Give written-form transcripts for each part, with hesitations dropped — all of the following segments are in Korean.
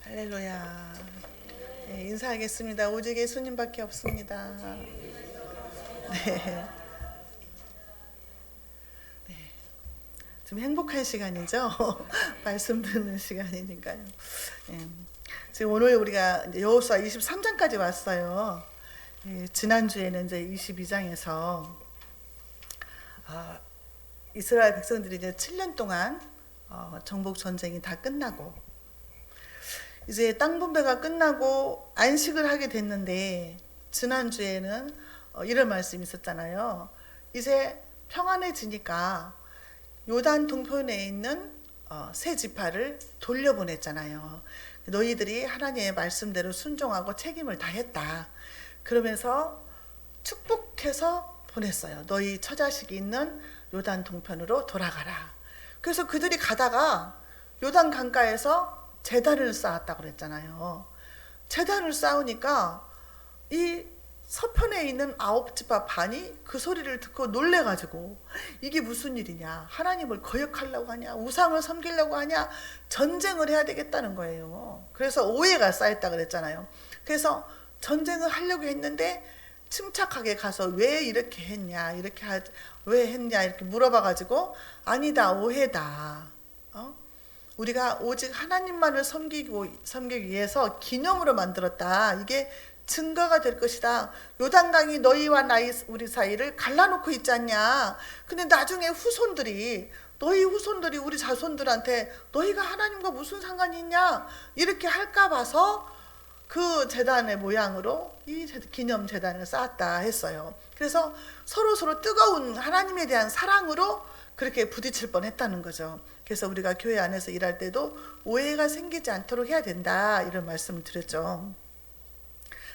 할렐루야. 네, 인사하겠습니다. 오직 예수님밖에 없습니다. 네. 좀 행복한 시간이죠. 말씀 듣는 시간이니까요. 네. 지금 오늘 우리가 여호수아 23장까지 왔어요. 지난주에는 이제 22장에서 이스라엘 백성들이 이제 7년 동안 정복 전쟁이 다 끝나고 이제 땅 분배가 끝나고 안식을 하게 됐는데, 지난주에는 이런 말씀이 있었잖아요. 이제 평안해지니까 요단 동편에 있는 세 지파를 돌려보냈잖아요. 너희들이 하나님의 말씀대로 순종하고 책임을 다했다. 그러면서 축복해서 보냈어요. 너희 처자식이 있는 요단 동편으로 돌아가라. 그래서 그들이 가다가 요단 강가에서 제단을 쌓았다고 그랬잖아요. 제단을 쌓으니까 이 서편에 있는 9지파 반이 그 소리를 듣고 놀래가지고 이게 무슨 일이냐, 하나님을 거역하려고 하냐, 우상을 섬기려고 하냐, 전쟁을 해야 되겠다는 거예요. 그래서 오해가 쌓였다 그랬잖아요. 그래서 전쟁을 하려고 했는데 침착하게 가서 왜 이렇게 했냐, 왜 했냐 이렇게 물어봐가지고, 아니다, 오해다. 우리가 오직 하나님만을 섬기기 위해서 기념으로 만들었다. 이게 증거가 될 것이다. 요단강이 너희와 우리 사이를 갈라놓고 있지 않냐. 근데 나중에 너희 후손들이 우리 자손들한테 너희가 하나님과 무슨 상관이 있냐 이렇게 할까 봐서 그 제단의 모양으로 이 기념 제단을 쌓았다 했어요. 그래서 서로 뜨거운 하나님에 대한 사랑으로 그렇게 부딪힐 뻔했다는 거죠. 그래서 우리가 교회 안에서 일할 때도 오해가 생기지 않도록 해야 된다, 이런 말씀을 드렸죠.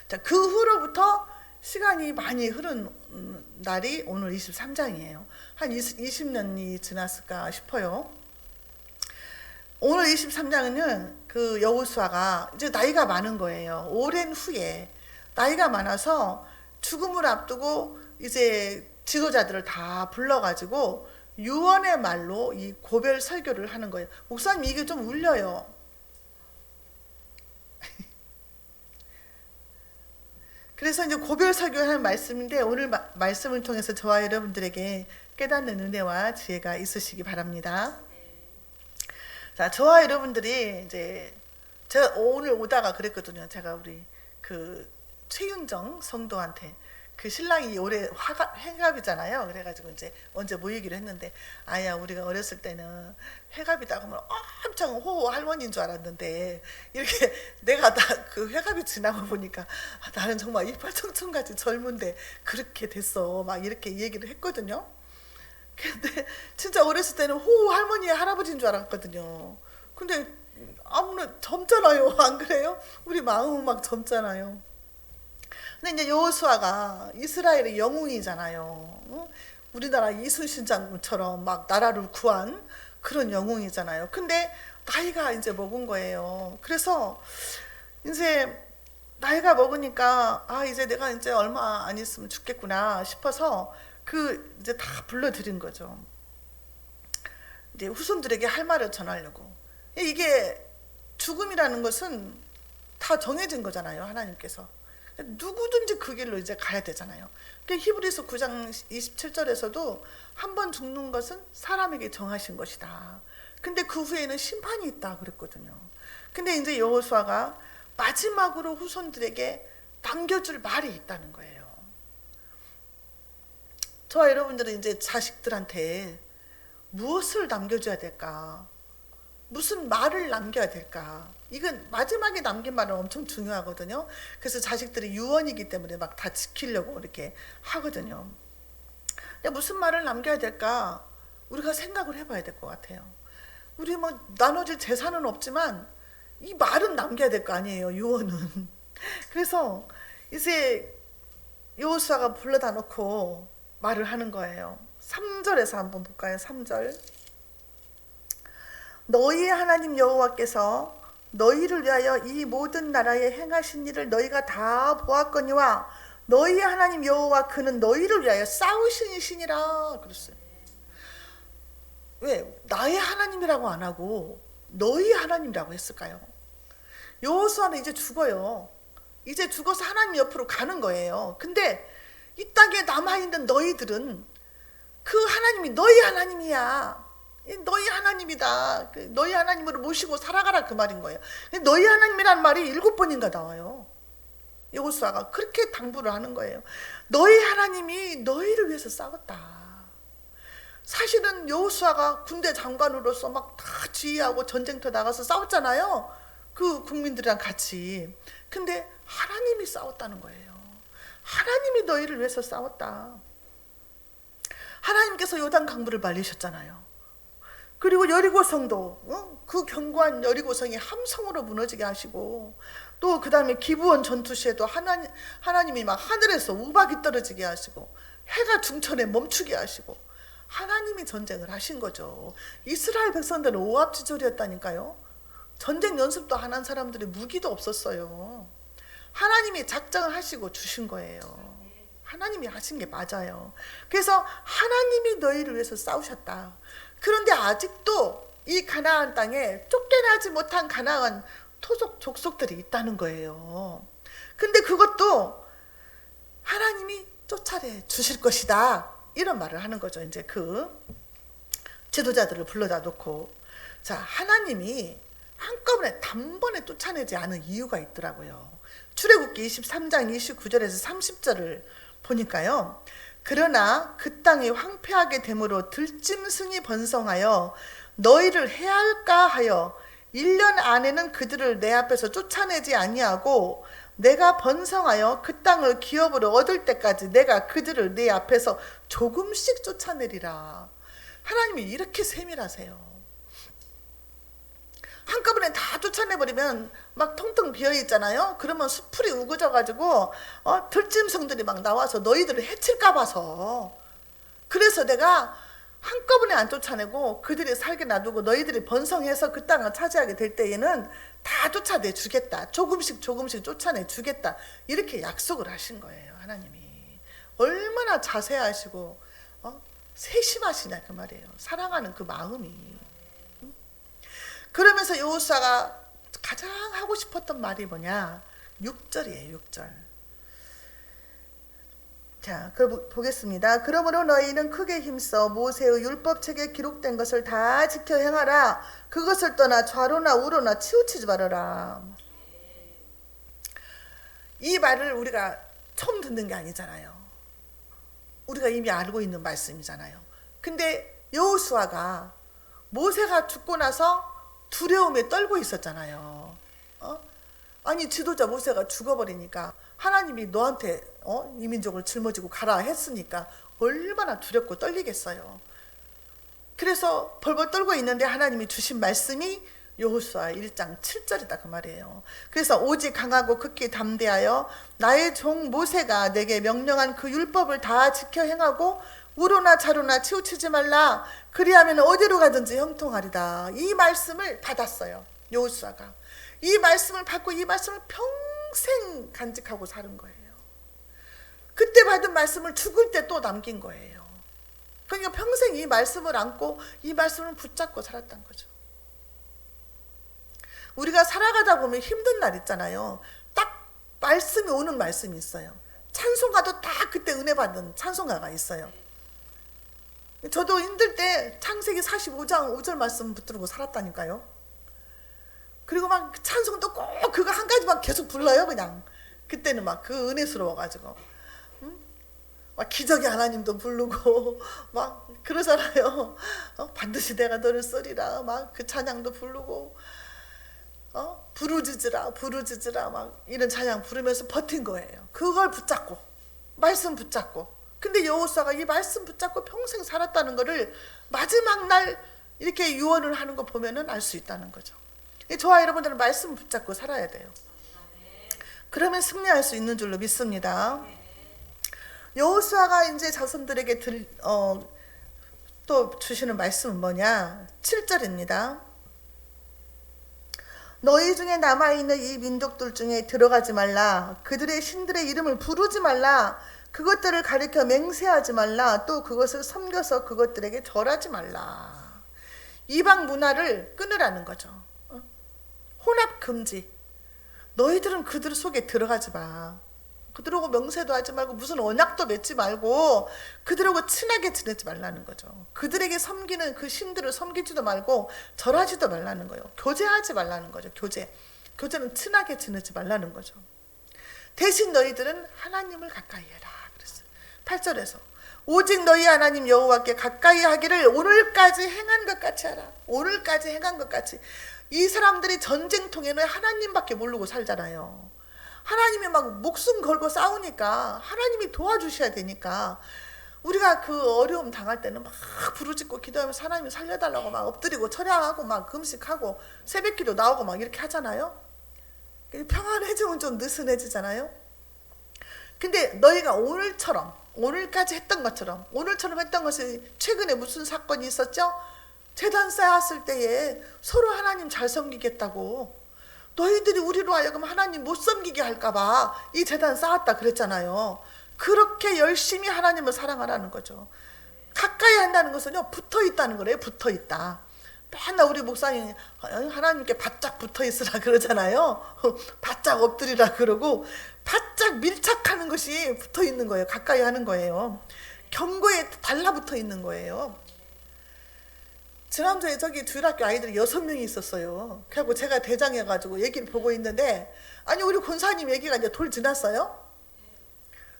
자, 그 후로부터 시간이 많이 흐른 날이 오늘 23장이에요. 한 20년이 지났을까 싶어요. 오늘 23장은 그 여호수아가 이제 나이가 많은 거예요. 오랜 후에 나이가 많아서 죽음을 앞두고 이제 지도자들을 다 불러가지고 유언의 말로 이 고별 설교를 하는 거예요. 목사님, 이게 좀 울려요. 그래서 이제 고별 설교하는 말씀인데, 오늘 말씀을 통해서 저와 여러분들에게 깨닫는 은혜와 지혜가 있으시기 바랍니다. 자, 저와 여러분들이 이제 제가 오늘 오다가 그랬거든요. 제가 우리 그 최윤정 성도한테, 그 신랑이 올해 회갑이잖아요. 그래가지고 이제 언제 모이기로 했는데, 아야, 우리가 어렸을 때는 회갑이다 하면 엄청 호호 할머니인 줄 알았는데, 이렇게 내가 그 회갑이 지나고 보니까 나는 정말 이빨 청춘같이 젊은데 그렇게 됐어, 막 이렇게 얘기를 했거든요. 근데 진짜 어렸을 때는 호호 할머니 할아버지인 줄 알았거든요. 근데 아무나 젊잖아요. 안 그래요? 우리 마음은 막 젊잖아요. 근데 이제 여호수아가 이스라엘의 영웅이잖아요. 우리나라 이순신 장군처럼 막 나라를 구한 그런 영웅이잖아요. 근데 나이가 이제 먹은 거예요. 그래서 이제 나이가 먹으니까 이제 내가 이제 얼마 안 있으면 죽겠구나 싶어서 이제 다 불러들인 거죠. 이제 후손들에게 할 말을 전하려고. 이게 죽음이라는 것은 다 정해진 거잖아요. 하나님께서. 누구든지 그 길로 이제 가야 되잖아요. 히브리서 9장 27절에서도 한 번 죽는 것은 사람에게 정하신 것이다. 근데 그 후에는 심판이 있다 그랬거든요. 근데 이제 여호수아가 마지막으로 후손들에게 남겨줄 말이 있다는 거예요. 저와 여러분들은 이제 자식들한테 무엇을 남겨줘야 될까? 무슨 말을 남겨야 될까? 이건 마지막에 남긴 말은 엄청 중요하거든요. 그래서 자식들이 유언이기 때문에 막 다 지키려고 이렇게 하거든요. 근데 무슨 말을 남겨야 될까? 우리가 생각을 해봐야 될 것 같아요. 우리 뭐 나눠질 재산은 없지만 이 말은 남겨야 될 거 아니에요, 유언은. 그래서 이제 여호수아가 불러다 놓고 말을 하는 거예요. 3절에서 한번 볼까요? 3절. 너희의 하나님 여호와께서 너희를 위하여 이 모든 나라에 행하신 일을 너희가 다 보았거니와 너희의 하나님 여호와 그는 너희를 위하여 싸우시는 신이라 그랬어요. 왜 나의 하나님이라고 안 하고 너희 하나님이라고 했을까요? 여호수아는 이제 죽어요. 이제 죽어서 하나님 옆으로 가는 거예요. 근데 이 땅에 남아있는 너희들은 그 하나님이 너희 하나님이야. 너희 하나님이다. 너희 하나님으로 모시고 살아가라 그 말인 거예요. 너희 하나님이라는 말이 7번인가 나와요. 여호수아가 그렇게 당부를 하는 거예요. 너희 하나님이 너희를 위해서 싸웠다. 사실은 여호수아가 군대 장관으로서 막 다 지휘하고 전쟁터 나가서 싸웠잖아요. 그 국민들이랑 같이. 근데 하나님이 싸웠다는 거예요. 하나님이 너희를 위해서 싸웠다. 하나님께서 요단 강물을 말리셨잖아요. 그리고 여리고성도 그 견고한 여리고성이 함성으로 무너지게 하시고, 또 그 다음에 기브온 전투 시에도 하나님이 막 하늘에서 우박이 떨어지게 하시고 해가 중천에 멈추게 하시고 하나님이 전쟁을 하신 거죠. 이스라엘 백성들은 오합지졸이었다니까요. 전쟁 연습도 안 한 사람들이 무기도 없었어요. 하나님이 작정을 하시고 주신 거예요. 하나님이 하신 게 맞아요. 그래서 하나님이 너희를 위해서 싸우셨다. 그런데 아직도 이 가나안 땅에 쫓겨나지 못한 가나안 토속 족속들이 있다는 거예요. 근데 그것도 하나님이 쫓아내 주실 것이다. 이런 말을 하는 거죠. 이제 그 지도자들을 불러다 놓고, 자, 하나님이 한꺼번에 단번에 쫓아내지 않은 이유가 있더라고요. 출애굽기 23장 29절에서 30절을 보니까요. 그러나 그 땅이 황폐하게 되므로 들짐승이 번성하여 너희를 해할까 하여 1년 안에는 그들을 내 앞에서 쫓아내지 아니하고 내가 번성하여 그 땅을 기업으로 얻을 때까지 내가 그들을 내 앞에서 조금씩 쫓아내리라. 하나님이 이렇게 세밀하세요. 한꺼번에 다 쫓아내버리면 막 텅텅 비어있잖아요. 그러면 수풀이 우거져가지고 들짐승들이 막 나와서 너희들을 해칠까 봐서, 그래서 내가 한꺼번에 안 쫓아내고 그들이 살게 놔두고 너희들이 번성해서 그 땅을 차지하게 될 때에는 다 쫓아내 주겠다. 조금씩 조금씩 쫓아내 주겠다. 이렇게 약속을 하신 거예요. 하나님이 얼마나 자세하시고 세심하시냐 그 말이에요. 사랑하는 그 마음이. 그러면서 여호수아가 가장 하고 싶었던 말이 뭐냐? 6절이에요. 6절. 자, 보겠습니다. 그러므로 너희는 크게 힘써 모세의 율법책에 기록된 것을 다 지켜 행하라. 그것을 떠나 좌로나 우로나 치우치지 말아라. 이 말을 우리가 처음 듣는 게 아니잖아요. 우리가 이미 알고 있는 말씀이잖아요. 근데 여호수아가 모세가 죽고 나서 두려움에 떨고 있었잖아요. 아니 지도자 모세가 죽어버리니까 하나님이 너한테 이 민족을 짊어지고 가라 했으니까 얼마나 두렵고 떨리겠어요. 그래서 벌벌 떨고 있는데 하나님이 주신 말씀이 여호수아 1장 7절이다 그 말이에요. 그래서 오직 강하고 극히 담대하여 나의 종 모세가 내게 명령한 그 율법을 다 지켜 행하고 우로나 좌로나 치우치지 말라. 그리하면 어디로 가든지 형통하리다. 이 말씀을 받았어요. 여호수아가 이 말씀을 받고 이 말씀을 평생 간직하고 사는 거예요. 그때 받은 말씀을 죽을 때 또 남긴 거예요. 그러니까 평생 이 말씀을 안고 이 말씀을 붙잡고 살았던 거죠. 우리가 살아가다 보면 힘든 날 있잖아요. 딱 말씀이 오는 말씀이 있어요. 찬송가도 딱 그때 은혜 받는 찬송가가 있어요. 저도 힘들 때 창세기 45장 5절 말씀 붙들고 살았다니까요. 그리고 막 찬송도 꼭 그거 한 가지만 계속 불러요. 그냥 그때는 막 그 은혜스러워가지고 막 기적의 하나님도 부르고 막 그러잖아요. 반드시 내가 너를 쓰리라 막 그 찬양도 부르고 부르짖으라 막 이런 찬양 부르면서 버틴 거예요. 그걸 붙잡고 말씀 붙잡고. 근데 여호수아가 이 말씀 붙잡고 평생 살았다는 거를 마지막 날 이렇게 유언을 하는 거 보면은 알 수 있다는 거죠. 저와 여러분들은 말씀 붙잡고 살아야 돼요. 그러면 승리할 수 있는 줄로 믿습니다. 여호수아가 이제 자손들에게 또 주시는 말씀은 뭐냐? 7절입니다. 너희 중에 남아있는 이 민족들 중에 들어가지 말라. 그들의 신들의 이름을 부르지 말라. 그것들을 가리켜 맹세하지 말라. 또 그것을 섬겨서 그것들에게 절하지 말라. 이방 문화를 끊으라는 거죠. 혼합 금지. 너희들은 그들 속에 들어가지 마. 그들하고 명세도 하지 말고 무슨 언약도 맺지 말고 그들하고 친하게 지내지 말라는 거죠. 그들에게 섬기는 그 신들을 섬기지도 말고 절하지도 말라는 거예요. 교제하지 말라는 거죠. 교제는 친하게 지내지 말라는 거죠. 대신 너희들은 하나님을 가까이 해라 그랬어요. 8절에서 오직 너희 하나님 여호와께 가까이 하기를 오늘까지 행한 것 같이 하라. 오늘까지 행한 것 같이. 이 사람들이 전쟁통에는 하나님밖에 모르고 살잖아요. 하나님이 막 목숨 걸고 싸우니까 하나님이 도와주셔야 되니까 우리가 그 어려움 당할 때는 막 부르짖고 기도하면서 하나님이 살려달라고 막 엎드리고 철야하고 막 금식하고 새벽기도 나오고 막 이렇게 하잖아요. 평안해지면 좀 느슨해지잖아요. 근데 너희가 오늘까지 했던 것처럼 오늘처럼 했던 것이 최근에 무슨 사건이 있었죠? 제단 쌓았을 때에 서로 하나님 잘 섬기겠다고 너희들이 우리로 하여금 하나님 못 섬기게 할까봐 이 제단 쌓았다 그랬잖아요. 그렇게 열심히 하나님을 사랑하라는 거죠. 가까이 한다는 것은요, 붙어 있다는 거래요. 붙어 있다. 맨날 우리 목사님 하나님께 바짝 붙어 있으라 그러잖아요. 바짝 엎드리라 그러고 바짝 밀착하는 것이 붙어 있는 거예요. 가까이 하는 거예요. 경고에 달라붙어 있는 거예요. 지난주에 저기 주일학교 아이들이 6명이 있었어요. 그래갖고 제가 대장해가지고 얘기를 보고 있는데, 아니 우리 권사님 얘기가 이제 돌 지났어요.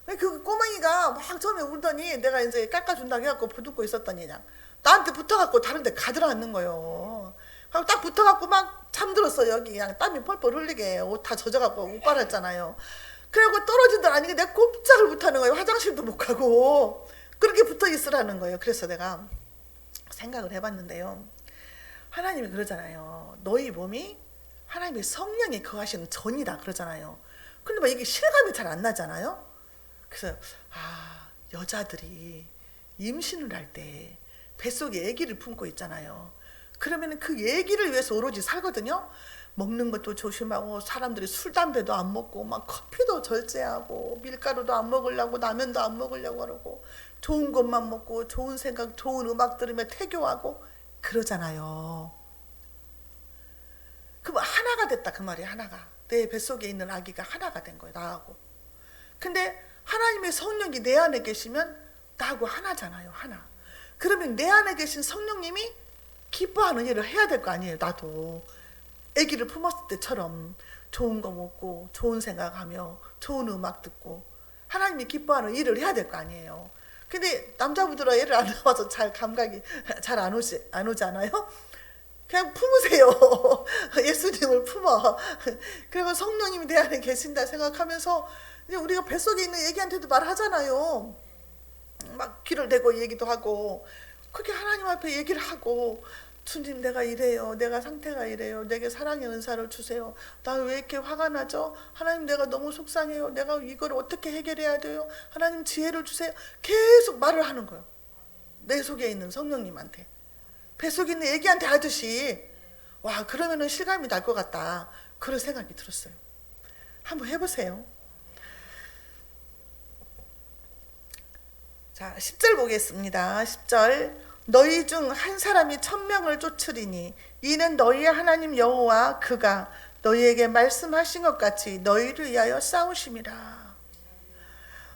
그 꼬맹이가 막 처음에 울더니 내가 이제 깎아준다고 해갖고 붙고 있었더니 그냥 나한테 붙어갖고 다른 데 가들어앉는 거예요. 그럼 딱 붙어갖고 막 잠들었어. 여기 그냥 땀이 펄펄 흘리게 옷 다 젖어갖고 옷 갈았잖아요. 그래갖고 떨어지더니 아니 내 꼼짝을 못하는 거예요. 화장실도 못 가고 그렇게 붙어 있으라는 거예요. 그래서 내가 생각을 해봤는데요. 하나님이 그러잖아요. 너희 몸이 하나님의 성령이 거하시는 전이다 그러잖아요. 근데 막 이게 실감이 잘 안 나잖아요. 그래서 여자들이 임신을 할 때 뱃속에 아기를 품고 있잖아요. 그러면 그 아기를 위해서 오로지 살거든요. 먹는 것도 조심하고 사람들이 술 담배도 안 먹고 막 커피도 절제하고 밀가루도 안 먹으려고 라면도 안 먹으려고 그러고 좋은 것만 먹고 좋은 생각 좋은 음악 들으며 태교하고 그러잖아요. 그럼 하나가 됐다 그 말이에요. 하나가 내 뱃속에 있는 아기가 하나가 된 거예요. 나하고. 근데 하나님의 성령이 내 안에 계시면 나하고 하나잖아요. 하나. 그러면 내 안에 계신 성령님이 기뻐하는 일을 해야 될 거 아니에요. 나도 아기를 품었을 때처럼 좋은 거 먹고 좋은 생각하며 좋은 음악 듣고 하나님이 기뻐하는 일을 해야 될 거 아니에요. 근데 남자분들은 애를 안 낳아서 잘 감각이 잘 안 오지 않아요? 그냥 품으세요. 예수님을 품어. 그리고 성령님이 내 안에 계신다 생각하면서 이제 우리가 뱃속에 있는 애기한테도 말하잖아요. 막 귀를 대고 얘기도 하고 그렇게 하나님 앞에 얘기를 하고 주님 내가 이래요. 내가 상태가 이래요. 내게 사랑의 은사를 주세요. 나 왜 이렇게 화가 나죠? 하나님 내가 너무 속상해요. 내가 이걸 어떻게 해결해야 돼요? 하나님 지혜를 주세요. 계속 말을 하는 거예요. 내 속에 있는 성령님한테. 뱃속에 있는 애기한테 하듯이 와 그러면은 실감이 날 것 같다. 그런 생각이 들었어요. 한번 해보세요. 자 10절 보겠습니다. 10절 너희 중 한 사람이 1000명을 쫓으리니 이는 너희의 하나님 여호와 그가 너희에게 말씀하신 것 같이 너희를 위하여 싸우심이라.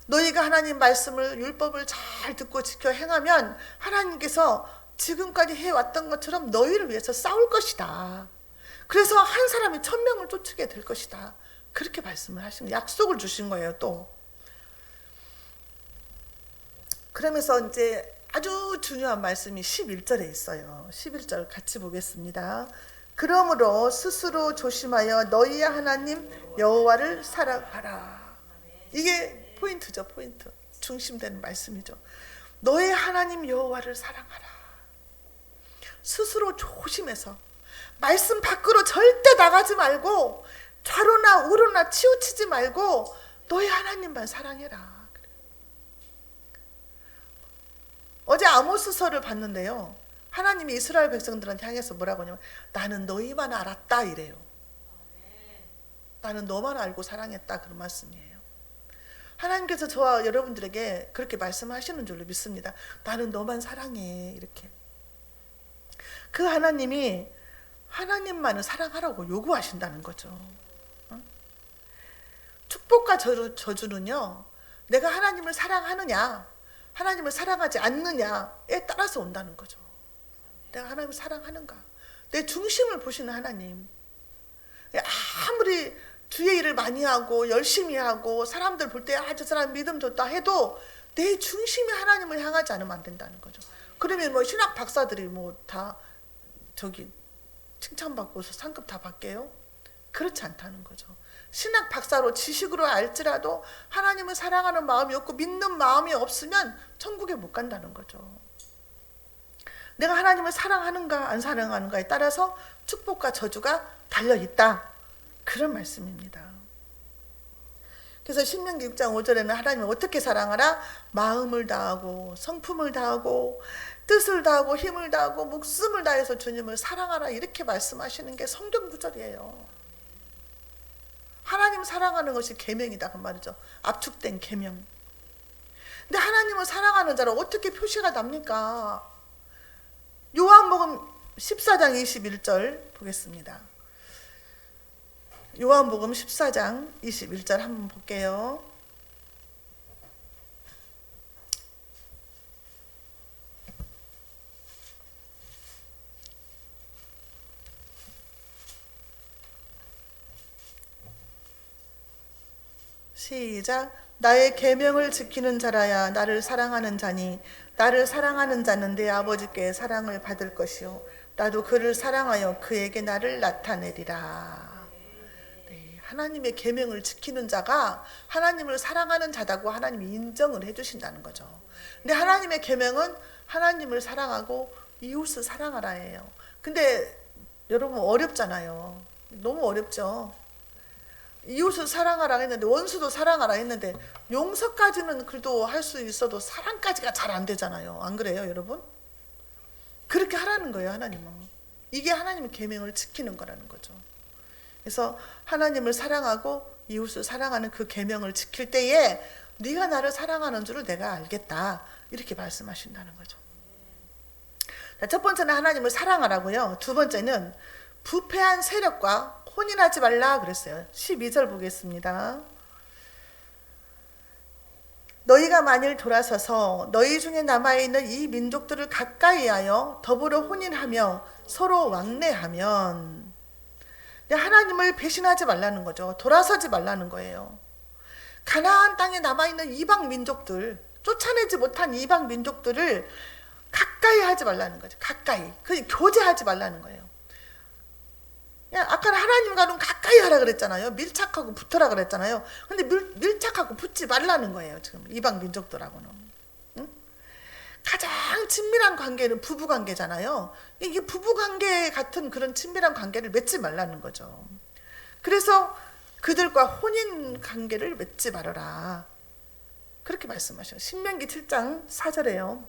너희가 하나님 말씀을 율법을 잘 듣고 지켜 행하면 하나님께서 지금까지 해왔던 것처럼 너희를 위해서 싸울 것이다. 그래서 한 사람이 1000명을 쫓게 될 것이다. 그렇게 말씀을 하신 약속을 주신 거예요. 또 그러면서 이제 아주 중요한 말씀이 11절에 있어요. 11절 같이 보겠습니다. 그러므로 스스로 조심하여 너희의 하나님 여호와를 사랑하라. 이게 포인트죠. 포인트. 중심되는 말씀이죠. 너의 하나님 여호와를 사랑하라. 스스로 조심해서 말씀 밖으로 절대 나가지 말고 좌로나 우로나 치우치지 말고 너의 하나님만 사랑해라. 어제 아모스서를 봤는데요. 하나님이 이스라엘 백성들한테 향해서 뭐라고 하냐면 나는 너희만 알았다 이래요. 나는 너만 알고 사랑했다 그런 말씀이에요. 하나님께서 저와 여러분들에게 그렇게 말씀하시는 줄로 믿습니다. 나는 너만 사랑해 이렇게. 그 하나님이 하나님만을 사랑하라고 요구하신다는 거죠. 축복과 저주는요, 내가 하나님을 사랑하느냐, 하나님을 사랑하지 않느냐에 따라서 온다는 거죠. 내가 하나님을 사랑하는가, 내 중심을 보시는 하나님. 아무리 주의 일을 많이 하고 열심히 하고 사람들 볼 때 저 사람 믿음 좋다 해도 내 중심이 하나님을 향하지 않으면 안 된다는 거죠. 그러면 뭐 신학 박사들이 뭐 다 저기 칭찬받고서 상급 다 받게요? 그렇지 않다는 거죠. 신학 박사로 지식으로 알지라도 하나님을 사랑하는 마음이 없고 믿는 마음이 없으면 천국에 못 간다는 거죠. 내가 하나님을 사랑하는가 안 사랑하는가에 따라서 축복과 저주가 달려있다, 그런 말씀입니다. 그래서 신명기 6장 5절에는 하나님을 어떻게 사랑하라? 마음을 다하고 성품을 다하고 뜻을 다하고 힘을 다하고 목숨을 다해서 주님을 사랑하라, 이렇게 말씀하시는 게 성경 구절이에요. 하나님 사랑하는 것이 계명이다, 그 말이죠. 압축된 계명. 근데 하나님을 사랑하는 자를 어떻게 표시가 납니까? 요한복음 14장 21절 보겠습니다. 요한복음 14장 21절 한번 볼게요. 시작. 나의 계명을 지키는 자라야 나를 사랑하는 자니 나를 사랑하는 자는 내 아버지께 사랑을 받을 것이요 나도 그를 사랑하여 그에게 나를 나타내리라. 네, 하나님의 계명을 지키는 자가 하나님을 사랑하는 자다고 하나님이 인정을 해주신다는 거죠. 근데 하나님의 계명은 하나님을 사랑하고 이웃을 사랑하라예요. 근데 여러분 어렵잖아요. 너무 어렵죠. 이웃을 사랑하라 했는데, 원수도 사랑하라 했는데 용서까지는 그래도 할 수 있어도 사랑까지가 잘 안 되잖아요. 안 그래요, 여러분? 그렇게 하라는 거예요, 하나님은. 이게 하나님의 계명을 지키는 거라는 거죠. 그래서 하나님을 사랑하고 이웃을 사랑하는 그 계명을 지킬 때에 네가 나를 사랑하는 줄을 내가 알겠다, 이렇게 말씀하신다는 거죠. 첫 번째는 하나님을 사랑하라고요. 두 번째는 부패한 세력과 혼인하지 말라 그랬어요. 12절 보겠습니다. 너희가 만일 돌아서서 너희 중에 남아있는 이 민족들을 가까이 하여 더불어 혼인하며 서로 왕래하면, 하나님을 배신하지 말라는 거죠. 돌아서지 말라는 거예요. 가나안 땅에 남아있는 이방 민족들, 쫓아내지 못한 이방 민족들을 가까이 하지 말라는 거죠. 가까이. 교제하지 말라는 거예요. 아까 하나님과는 가까이 하라 그랬잖아요. 밀착하고 붙어라 그랬잖아요. 근데 밀착하고 붙지 말라는 거예요. 지금 이방 민족들하고는. 응? 가장 친밀한 관계는 부부 관계잖아요. 이게 부부 관계 같은 그런 친밀한 관계를 맺지 말라는 거죠. 그래서 그들과 혼인 관계를 맺지 말아라, 그렇게 말씀하셔요. 신명기 7장 4절에요.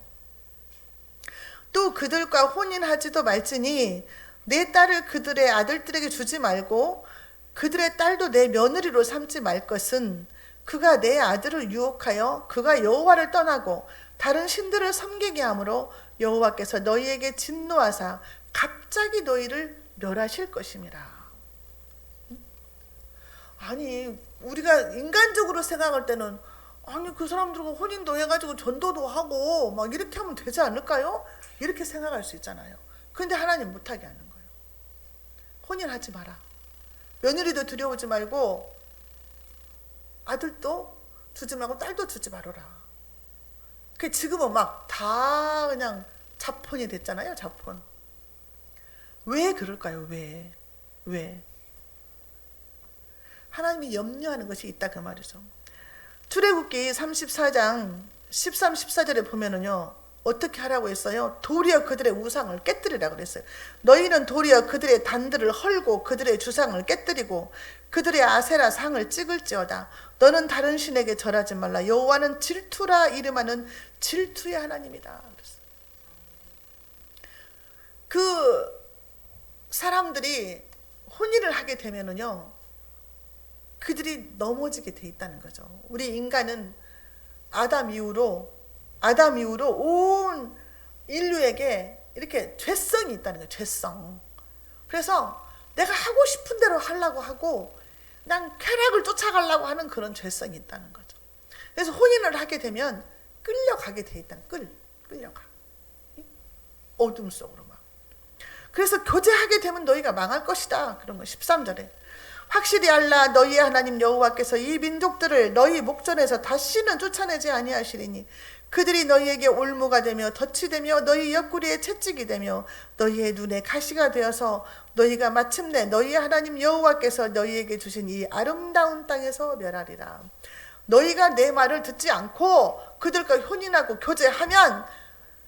또 그들과 혼인하지도 말지니 내 딸을 그들의 아들들에게 주지 말고 그들의 딸도 내 며느리로 삼지 말 것은 그가 내 아들을 유혹하여 그가 여호와를 떠나고 다른 신들을 섬기게 하므로 여호와께서 너희에게 진노하사 갑자기 너희를 멸하실 것임이라. 아니, 우리가 인간적으로 생각할 때는 아니 그 사람들과 혼인도 해가지고 전도도 하고 막 이렇게 하면 되지 않을까요? 이렇게 생각할 수 있잖아요. 근데 하나님 못하게 하는 거예요. 혼인하지 마라. 며느리도 두려우지 말고 아들도 주지 말고 딸도 주지 말아라. 그 지금은 막 다 그냥 자폰이 됐잖아요. 자폰. 왜 그럴까요? 왜? 하나님이 염려하는 것이 있다, 그 말이죠. 출애굽기 34장 13, 14절에 보면은요, 어떻게 하라고 했어요? 도리어 그들의 우상을 깨뜨리라고 그랬어요. 너희는 도리어 그들의 단들을 헐고 그들의 주상을 깨뜨리고 그들의 아세라 상을 찍을지어다. 너는 다른 신에게 절하지 말라. 여호와는 질투라 이름하는 질투의 하나님이다. 그랬어요. 그 사람들이 혼인을 하게 되면은요, 그들이 넘어지게 돼 있다는 거죠. 우리 인간은 아담 이후로 온 인류에게 이렇게 죄성이 있다는 거예요. 죄성. 그래서 내가 하고 싶은 대로 하려고 하고 그냥 쾌락을 쫓아가려고 하는 그런 죄성이 있다는 거죠. 그래서 혼인을 하게 되면 끌려가게 돼 있다. 끌려가. 어둠 속으로 막. 그래서 교제하게 되면 너희가 망할 것이다. 그런 거 13절에. 확실히 알라 너희의 하나님 여호와께서 이 민족들을 너희 목전에서 다시는 쫓아내지 아니하시리니 그들이 너희에게 올무가 되며 덫이 되며 너희 옆구리에 채찍이 되며 너희의 눈에 가시가 되어서 너희가 마침내 너희의 하나님 여호와께서 너희에게 주신 이 아름다운 땅에서 멸하리라. 너희가 내 말을 듣지 않고 그들과 혼인하고 교제하면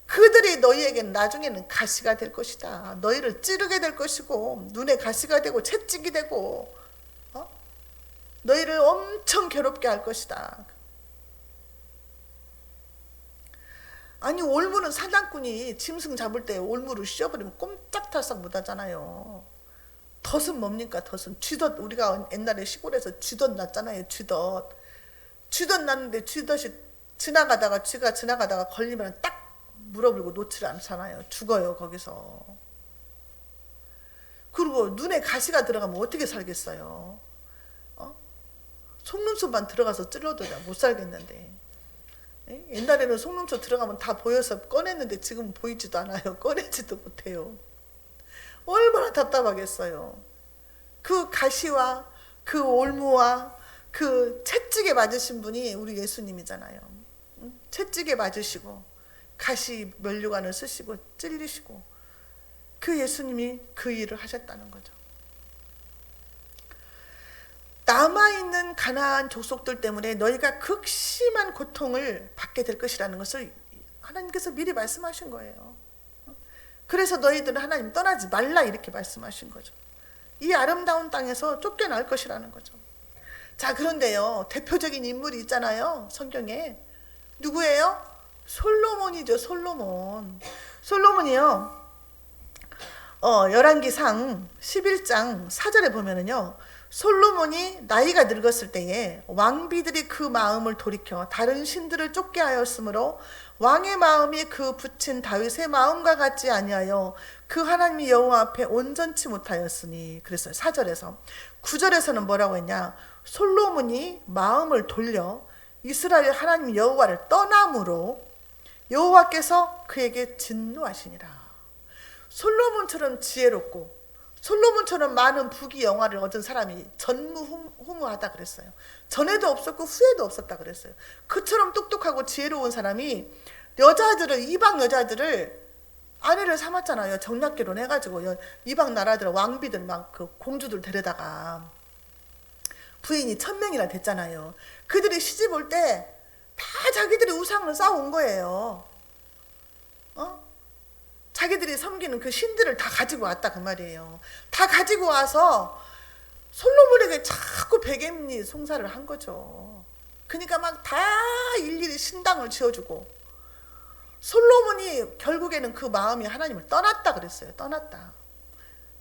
그들이 너희에게는 나중에는 가시가 될 것이다. 너희를 찌르게 될 것이고 눈에 가시가 되고 채찍이 되고 너희를 엄청 괴롭게 할 것이다. 아니 올무는 사냥꾼이 짐승 잡을 때 올무를 씌워버리면 꼼짝달싹 못하잖아요. 덫은 뭡니까? 덫은 쥐덫. 우리가 옛날에 시골에서 쥐덫 났잖아요. 쥐덫 났는데 쥐덫이 지나가다가 쥐가 지나가다가 걸리면 딱 물어불고 놓질 않잖아요. 죽어요 거기서. 그리고 눈에 가시가 들어가면 어떻게 살겠어요? 속눈썹만 들어가서 찔러도 못 살겠는데. 옛날에는 속눈썹 들어가면 다 보여서 꺼냈는데 지금은 보이지도 않아요. 꺼내지도 못해요. 얼마나 답답하겠어요. 그 가시와 그 올무와 그 채찍에 맞으신 분이 우리 예수님이잖아요. 채찍에 맞으시고 가시 면류관을 쓰시고 찔리시고 그 예수님이 그 일을 하셨다는 거죠. 남아있는 가나안 족속들 때문에 너희가 극심한 고통을 받게 될 것이라는 것을 하나님께서 미리 말씀하신 거예요. 그래서 너희들은 하나님 떠나지 말라 이렇게 말씀하신 거죠. 이 아름다운 땅에서 쫓겨날 것이라는 거죠. 자, 그런데요, 대표적인 인물이 있잖아요, 성경에. 누구예요? 솔로몬이죠. 솔로몬이요, 열왕기상 11장 4절에 보면은요, 솔로몬이 나이가 늙었을 때에 왕비들이 그 마음을 돌이켜 다른 신들을 쫓게 하였으므로 왕의 마음이 그 붙인 다윗의 마음과 같지 아니하여 그 하나님 여호와 앞에 온전치 못하였으니. 그랬어요. 4절에서. 9절에서는 뭐라고 했냐? 솔로몬이 마음을 돌려 이스라엘 하나님 여호와를 떠남으로 여호와께서 그에게 진노하시니라. 솔로몬처럼 지혜롭고 솔로몬처럼 많은 부귀 영화를 얻은 사람이 전무후무하다 그랬어요. 전에도 없었고 후에도 없었다 그랬어요. 그처럼 똑똑하고 지혜로운 사람이 여자들을, 이방 여자들을 아내를 삼았잖아요. 정략 결혼해가지고 이방 나라들 왕비들 막 그 공주들 데려다가 부인이 1000명이나 됐잖아요. 그들이 시집 올 때 다 자기들이 우상을 쌓아온 거예요. 자기들이 섬기는 그 신들을 다 가지고 왔다 그 말이에요. 다 가지고 와서 솔로몬에게 자꾸 백엠리 송사를 한 거죠. 그러니까 막 다 일일이 신당을 지어주고 솔로몬이 결국에는 그 마음이 하나님을 떠났다 그랬어요. 떠났다.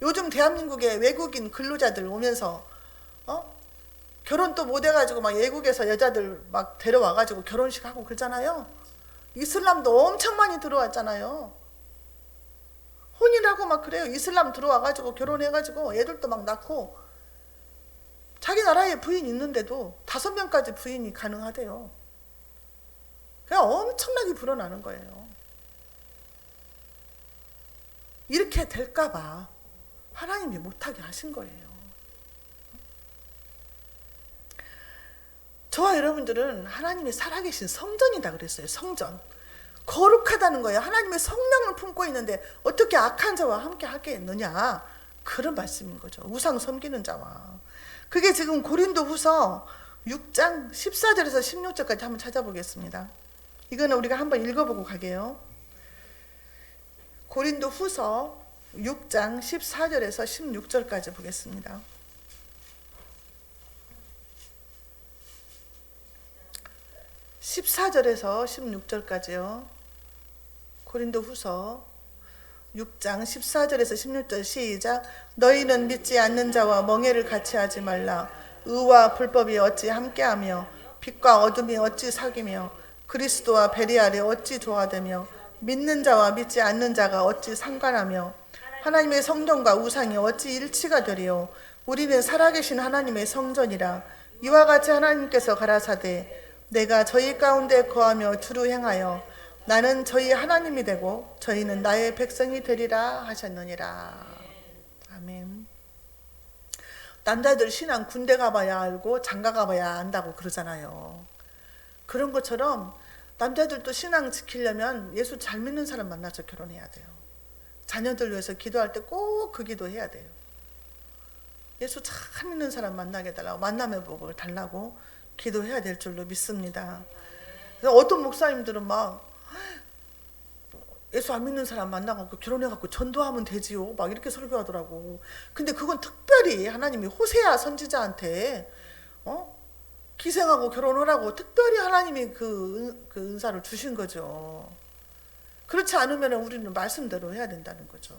요즘 대한민국에 외국인 근로자들 오면서 결혼도 못 해가지고 막 외국에서 여자들 막 데려와가지고 결혼식 하고 그러잖아요. 이슬람도 엄청 많이 들어왔잖아요. 혼인하고 막 그래요. 이슬람 들어와가지고 결혼해가지고 애들도 막 낳고 자기 나라에 부인 있는데도 5명까지 부인이 가능하대요. 그냥 엄청나게 불어나는 거예요. 이렇게 될까봐 하나님이 못하게 하신 거예요. 저와 여러분들은 하나님이 살아계신 성전이다 그랬어요. 성전. 거룩하다는 거예요. 하나님의 성령을 품고 있는데 어떻게 악한 자와 함께 하겠느냐, 그런 말씀인 거죠. 우상 섬기는 자와. 그게 지금 고린도후서 6장 14절에서 16절까지 한번 찾아보겠습니다. 이거는 우리가 한번 읽어보고 가게요. 고린도후서 6장 14절에서 16절까지 보겠습니다. 14절에서 16절까지요. 고린도후서 6장 14절에서 16절 시작. 너희는 믿지 않는 자와 멍에를 같이 하지 말라. 의와 불법이 어찌 함께하며 빛과 어둠이 어찌 사귀며 그리스도와 베리알이 어찌 조화되며 믿는 자와 믿지 않는 자가 어찌 상관하며 하나님의 성전과 우상이 어찌 일치가 되리요. 우리는 살아계신 하나님의 성전이라. 이와 같이 하나님께서 가라사대 내가 저희 가운데 거하며 두루 행하여 나는 저희 하나님이 되고 저희는 나의 백성이 되리라 하셨느니라. 아멘. 남자들 신앙 군대 가봐야 알고 장가 가봐야 안다고 그러잖아요. 그런 것처럼 남자들도 신앙 지키려면 예수 잘 믿는 사람 만나서 결혼해야 돼요. 자녀들 위해서 기도할 때 꼭 그 기도 해야 돼요. 예수 잘 믿는 사람 만나게 해달라고, 만남의 복을 달라고 기도해야 될 줄로 믿습니다. 어떤 목사님들은 막 예수 안 믿는 사람 만나갖고 결혼해갖고 전도하면 되지요 막 이렇게 설교하더라고. 근데 그건 특별히 하나님이 호세아 선지자한테 기생하고 결혼하라고 특별히 하나님이 그 은사를 주신 거죠. 그렇지 않으면 우리는 말씀대로 해야 된다는 거죠.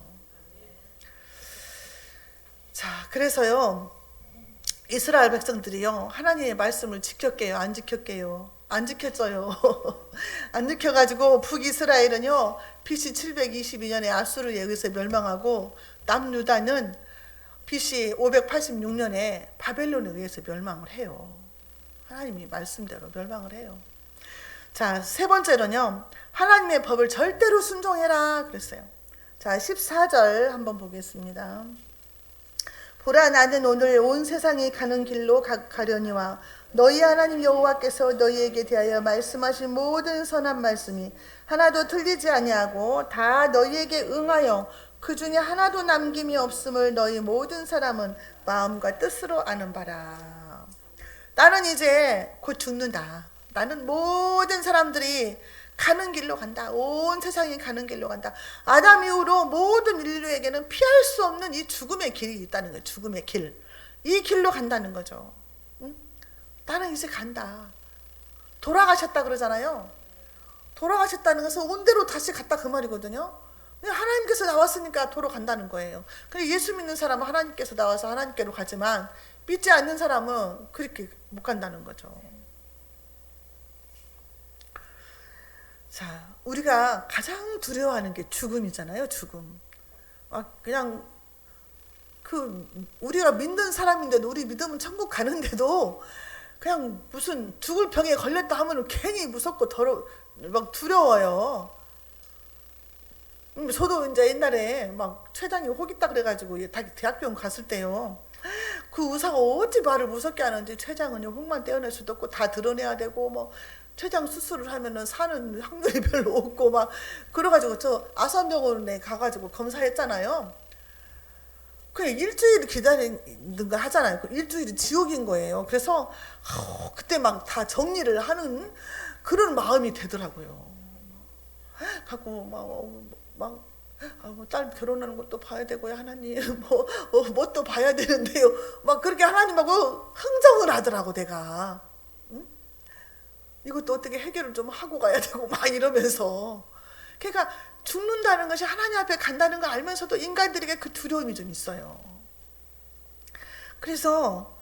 자, 그래서요 이스라엘 백성들이요 하나님의 말씀을 지켰게요 안 지켰게요? 안 지켰어요. 안 지켜가지고 북이스라엘은요 BC 722년에 아수르에 의해서 멸망하고 남유다는 BC 586년에 바벨론에 의해서 멸망을 해요. 하나님이 말씀대로 멸망을 해요. 자, 세 번째로는요 하나님의 법을 절대로 순종해라 그랬어요. 자, 14절 한번 보겠습니다. 보라, 나는 오늘 온 세상이 가는 길로 가려니와 너희 하나님 여호와께서 너희에게 대하여 말씀하신 모든 선한 말씀이 하나도 틀리지 아니하고 다 너희에게 응하여 그 중에 하나도 남김이 없음을 너희 모든 사람은 마음과 뜻으로 아는 바라. 나는 이제 곧 죽는다. 나는 모든 사람들이 가는 길로 간다. 온 세상이 가는 길로 간다. 아담 이후로 모든 인류에게는 피할 수 없는 이 죽음의 길이 있다는 거예요. 죽음의 길. 이 길로 간다는 거죠. 응? 나는 이제 간다. 돌아가셨다 그러잖아요. 돌아가셨다는 것은 온대로 다시 갔다 그 말이거든요. 하나님께서 나왔으니까 도로 간다는 거예요. 근데 예수 믿는 사람은 하나님께서 나와서 하나님께로 가지만 믿지 않는 사람은 그렇게 못 간다는 거죠. 자, 우리가 가장 두려워하는 게 죽음이잖아요. 죽음. 그냥 우리가 믿는 사람인데도, 우리 믿으면 천국 가는데도 그냥 무슨 죽을 병에 걸렸다 하면 괜히 무섭고 막 두려워요. 저도 이제 옛날에 막 췌장이 혹 있다 그래가지고 대학병원 갔을 때요. 그 의사가 어찌 말을 무섭게 하는지 췌장은 혹만 떼어낼 수도 없고 다 드러내야 되고 뭐 췌장 수술을 하면은 사는 확률이 별로 없고 막 그래가지고 저 아산병원에 가가지고 검사했잖아요. 그냥 일주일 기다리는 거 하잖아요. 일주일이 지옥인 거예요. 그래서 그때 막 다 정리를 하는 그런 마음이 되더라고요. 갖고 딸 결혼하는 것도 봐야 되고요. 하나님 뭣도 봐야 되는데요. 막 그렇게 하나님하고 흥정을 하더라고 내가. 응? 이것도 어떻게 해결을 좀 하고 가야 되고 막 이러면서. 그러니까 죽는다는 것이 하나님 앞에 간다는 걸 알면서도 인간들에게 그 두려움이 좀 있어요. 그래서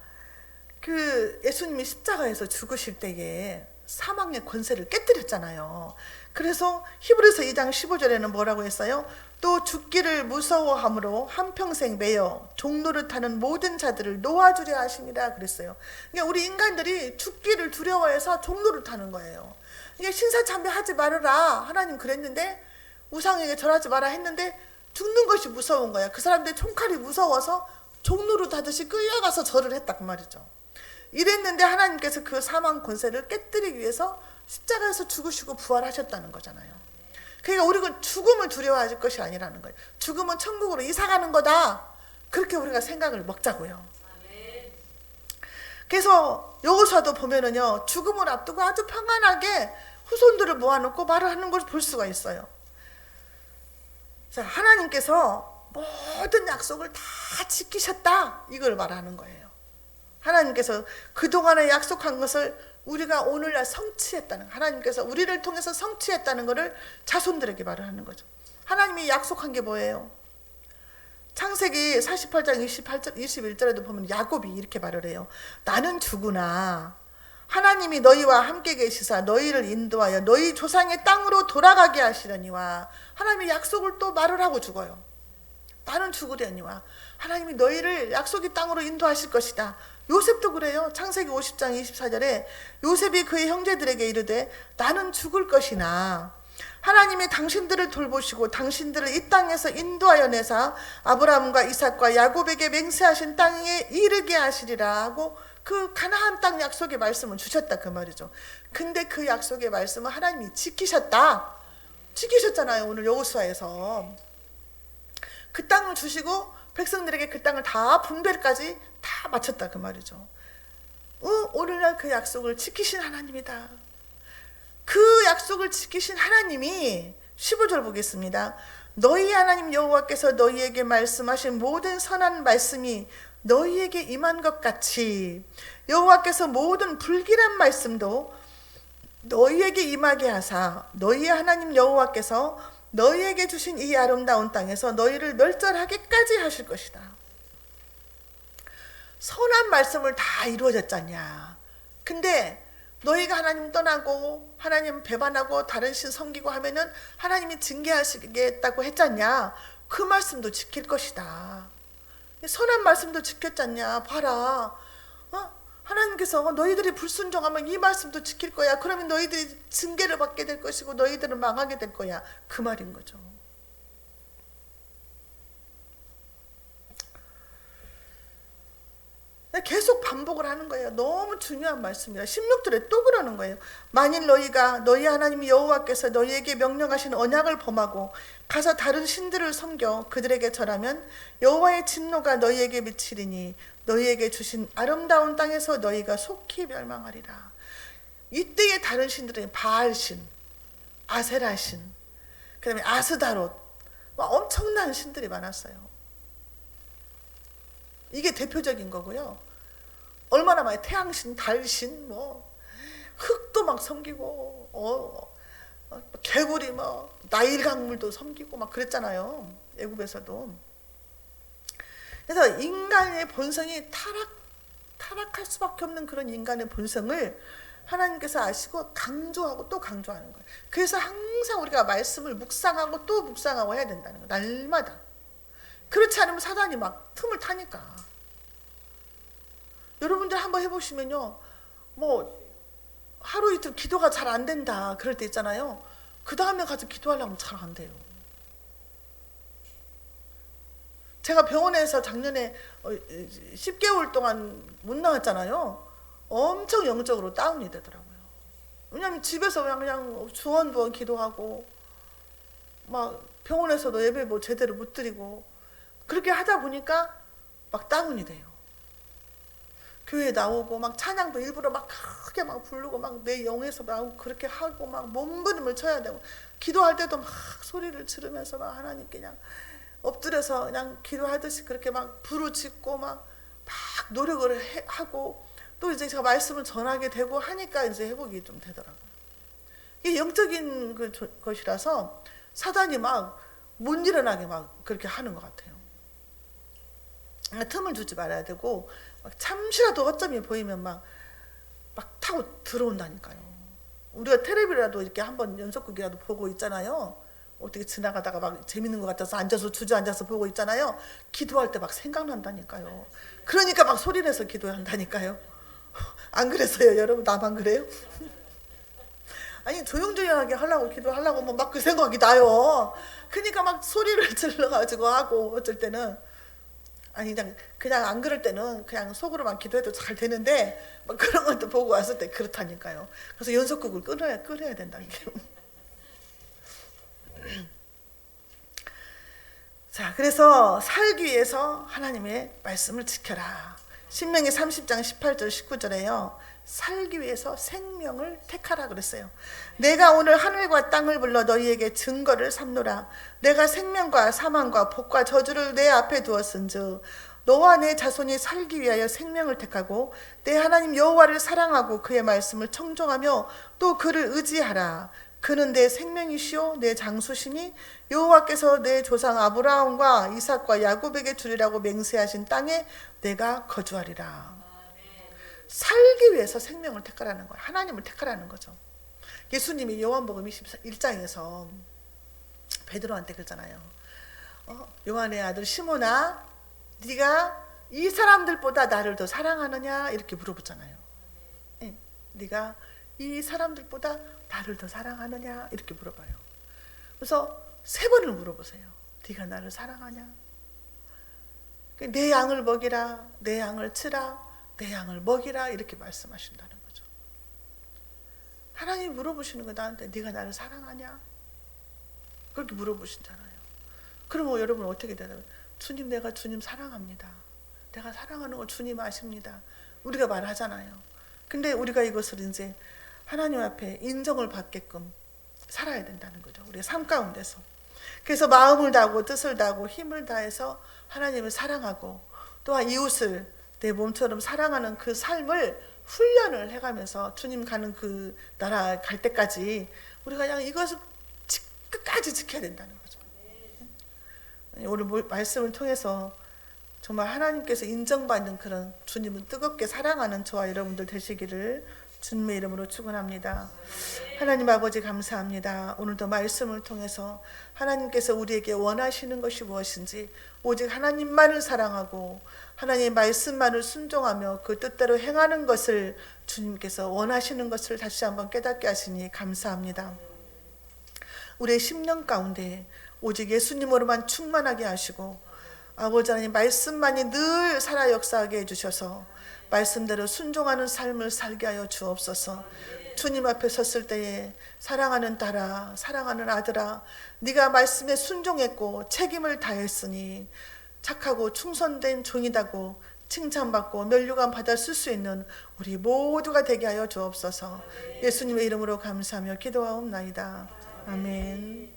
예수님이 십자가에서 죽으실 때에 사망의 권세를 깨뜨렸잖아요. 그래서 히브리서 2장 15절에는 뭐라고 했어요? 또 죽기를 무서워함으로 한평생 매여 종노릇 하는 모든 자들을 놓아주려 하십니다 그랬어요. 그러니까 우리 인간들이 죽기를 두려워해서 종노릇 하는 거예요. 이게 신사참배하지 말아라 하나님 그랬는데, 우상에게 절하지 마라 했는데 죽는 것이 무서운 거야. 그 사람들 총칼이 무서워서 종노릇 하듯이 끌려가서 절을 했다 그 말이죠. 이랬는데 하나님께서 그 사망 권세를 깨뜨리기 위해서 십자가에서 죽으시고 부활하셨다는 거잖아요. 그러니까 우리가 죽음을 두려워할 것이 아니라는 거예요. 죽음은 천국으로 이사가는 거다. 그렇게 우리가 생각을 먹자고요. 그래서 여호수아도 보면은요, 죽음을 앞두고 아주 평안하게 후손들을 모아놓고 말을 하는 걸 볼 수가 있어요. 자, 하나님께서 모든 약속을 다 지키셨다 이걸 말하는 거예요. 하나님께서 그동안에 약속한 것을 우리가 오늘날 성취했다는, 하나님께서 우리를 통해서 성취했다는 것을 자손들에게 말을 하는 거죠. 하나님이 약속한 게 뭐예요? 창세기 48장 21절에도 보면 야곱이 이렇게 말을 해요. 나는 죽으나 하나님이 너희와 함께 계시사 너희를 인도하여 너희 조상의 땅으로 돌아가게 하시려니와, 하나님이 약속을 또 말을 하고 죽어요. 나는 죽으려니와 하나님이 너희를 약속의 땅으로 인도하실 것이다. 요셉도 그래요. 창세기 50장 24절에 요셉이 그의 형제들에게 이르되 나는 죽을 것이나 하나님이 당신들을 돌보시고 당신들을 이 땅에서 인도하여 내사 아브라함과 이삭과 야곱에게 맹세하신 땅에 이르게 하시리라 하고 그 가나안 땅 약속의 말씀을 주셨다 그 말이죠. 근데 그 약속의 말씀을 하나님이 지키셨다. 지키셨잖아요. 오늘 여호수아에서 그 땅을 주시고 백성들에게 그 땅을 다 분배까지 다 마쳤다 그 말이죠. 오늘날 그 약속을 지키신 하나님이다. 그 약속을 지키신 하나님이 15절 보겠습니다. 너희 하나님 여호와께서 너희에게 말씀하신 모든 선한 말씀이 너희에게 임한 것 같이 여호와께서 모든 불길한 말씀도 너희에게 임하게 하사 너희의 하나님 여호와께서 너희에게 주신 이 아름다운 땅에서 너희를 멸절하기까지 하실 것이다. 선한 말씀을 다 이루어졌잖냐. 근데 너희가 하나님 떠나고 하나님 배반하고 다른 신 섬기고 하면은 하나님이 징계하시겠다고 했잖냐. 그 말씀도 지킬 것이다. 선한 말씀도 지켰잖냐. 봐라. 하나님께서 너희들이 불순종하면 이 말씀도 지킬 거야. 그러면 너희들이 징계를 받게 될 것이고 너희들은 망하게 될 거야. 그 말인 거죠. 계속 반복을 하는 거예요. 너무 중요한 말씀이에요. 16절에 또 그러는 거예요. 만일 너희가 너희 하나님 여호와께서 너희에게 명령하신 언약을 범하고 가서 다른 신들을 섬겨 그들에게 절하면 여호와의 진노가 너희에게 미치리니 너희에게 주신 아름다운 땅에서 너희가 속히 멸망하리라. 이때의 다른 신들은 바알신, 아세라신, 그 다음에 아스다롯, 엄청난 신들이 많았어요. 이게 대표적인 거고요. 얼마나 많이 태양신, 달신, 흙도 막 섬기고, 개구리, 나일 강물도 섬기고 막 그랬잖아요. 애굽에서도. 그래서 인간의 본성이 타락할 수밖에 없는 그런 인간의 본성을 하나님께서 아시고 강조하고 또 강조하는 거예요. 그래서 항상 우리가 말씀을 묵상하고 또 묵상하고 해야 된다는 거예요. 날마다. 그렇지 않으면 사단이 막 틈을 타니까. 여러분들 한번 해보시면요. 하루 이틀 기도가 잘 안 된다. 그럴 때 있잖아요. 그 다음에 가서 기도하려면 잘 안 돼요. 제가 병원에서 작년에 10개월 동안 못 나왔잖아요. 엄청 영적으로 다운이 되더라고요. 왜냐하면 집에서 그냥 주원부원 기도하고 막 병원에서도 예배 제대로 못 드리고 그렇게 하다 보니까 막 다운이 돼요. 교회 나오고 막 찬양도 일부러 막 크게 막 부르고 막 내 영에서 막 그렇게 하고 막 몸부림을 쳐야 되고 기도할 때도 막 소리를 지르면서 막 하나님께 그냥 엎드려서 그냥 기도하듯이 그렇게 막 부르짖고 막 노력을 하고 또 이제 제가 말씀을 전하게 되고 하니까 이제 회복이 좀 되더라고요. 이게 영적인 것이라서 사단이 막 못 일어나게 막 그렇게 하는 것 같아요. 틈을 주지 말아야 되고 잠시라도 허점이 보이면 막 타고 들어온다니까요. 우리가 텔레비라도 이렇게 한번 연속극이라도 보고 있잖아요. 어떻게 지나가다가 막 재밌는 것 같아서 앉아서 주저앉아서 보고 있잖아요. 기도할 때 막 생각난다니까요. 그러니까 막 소리내서 기도한다니까요. 안 그랬어요? 여러분 나만 그래요? 아니 조용조용하게 하려고 기도하려고 막 그 생각이 나요. 그러니까 막 소리를 질러가지고 하고 어쩔 때는 아니 그냥 안 그럴 때는 그냥 속으로만 기도해도 잘 되는데 막 그런 것도 보고 왔을 때 그렇다니까요. 그래서 연속극을 끊어야 된다니까요. 자, 그래서 살기 위해서 하나님의 말씀을 지켜라. 신명기 30장 18절 19절에요. 살기 위해서 생명을 택하라 그랬어요. 내가 오늘 하늘과 땅을 불러 너희에게 증거를 삼노라. 내가 생명과 사망과 복과 저주를 내 앞에 두었은즉 너와 내 자손이 살기 위하여 생명을 택하고 내 하나님 여호와를 사랑하고 그의 말씀을 청종하며 또 그를 의지하라. 그는 내 생명이시요 내 장수시니 여호와께서 내 조상 아브라함과 이삭과 야곱에게 주리라고 맹세하신 땅에 내가 거주하리라. 살기 위해서 생명을 택하라는 거예요. 하나님을 택하라는 거죠. 예수님이 요한복음 21장에서 베드로한테 그러잖아요. 요한의 아들 시몬아 네가 이 사람들보다 나를 더 사랑하느냐 이렇게 물어보잖아요. 예, 네가 이 사람들보다 나를 더 사랑하느냐 이렇게 물어봐요. 그래서 3번을 물어보세요. 네가 나를 사랑하냐? 내 양을 먹이라, 내 양을 치라, 내 양을 먹이라 이렇게 말씀하신다는 거죠. 하나님이 물어보시는 거 나한테 네가 나를 사랑하냐? 그렇게 물어보시잖아요. 그러면 여러분 어떻게 대답해요? 주님, 내가 주님 사랑합니다. 내가 사랑하는 거 주님 아십니다. 우리가 말하잖아요. 근데 우리가 이것을 이제 하나님 앞에 인정을 받게끔 살아야 된다는 거죠. 우리의 삶 가운데서. 그래서 마음을 다하고 뜻을 다하고 힘을 다해서 하나님을 사랑하고 또한 이웃을 내 몸처럼 사랑하는 그 삶을 훈련을 해가면서 주님 가는 그 나라 갈 때까지 우리가 그냥 이것을 끝까지 지켜야 된다는 거죠. 오늘 말씀을 통해서 정말 하나님께서 인정받는 그런 주님은 뜨겁게 사랑하는 저와 여러분들 되시기를 주님의 이름으로 축원합니다. 하나님 아버지 감사합니다. 오늘도 말씀을 통해서 하나님께서 우리에게 원하시는 것이 무엇인지 오직 하나님만을 사랑하고 하나님의 말씀만을 순종하며 그 뜻대로 행하는 것을 주님께서 원하시는 것을 다시 한번 깨닫게 하시니 감사합니다. 우리의 10년 가운데 오직 예수님으로만 충만하게 하시고 아버지 하나님 말씀만이 늘 살아 역사하게 해주셔서 말씀대로 순종하는 삶을 살게 하여 주옵소서. 주님 앞에 섰을 때에 사랑하는 딸아, 사랑하는 아들아, 네가 말씀에 순종했고 책임을 다했으니 착하고 충성된 종이다고 칭찬받고 면류관 받아 쓸 수 있는 우리 모두가 되게 하여 주옵소서. 예수님의 이름으로 감사하며 기도하옵나이다. 아멘.